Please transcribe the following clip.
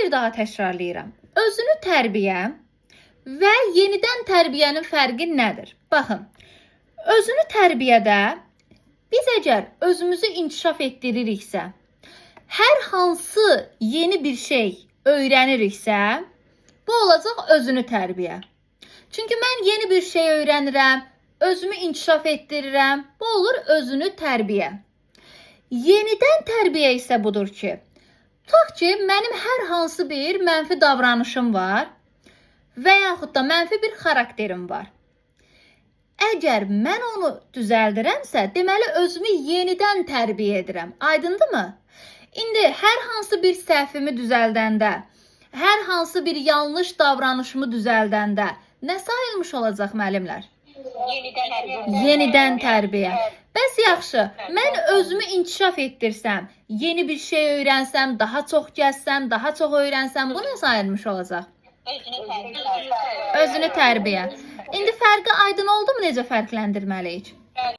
bir daha təkrarlayıram. Özünü tərbiyə və yenidən tərbiyənin fərqi nədir? Baxın, özünü tərbiyədə biz əgər özümüzü inkişaf etdiririksə, hər hansı yeni bir şey öyrəniriksə, bu olacaq özünü tərbiyə. Çünki mən yeni bir şey öyrənirəm, özümü inkişaf etdirirəm, bu olur özünü tərbiyə. Yenidən tərbiyə isə budur ki, tutaq ki, mənim hər hansı bir mənfi davranışım var və yaxud da mənfi bir xarakterim var. Əgər mən onu düzəldirəmsə, deməli özümü yenidən tərbiyə edirəm. Aydındırmı? İndi hər hansı bir səhvimi düzəldəndə, hər hansı bir yanlış davranışımı düzəldəndə nə sayılmış olacaq müəllimlər? Yenidən tərbiyə. Bəs yaxşı, mən özümü inkişaf etdirsəm, yeni bir şey öyrənsəm, daha çox gəzsəm, daha çox öyrənsəm, bu nə sayılmış olacaq? Özünü tərbiyə. İndi fərqi aydın oldu mu necə fərqləndirməliyik?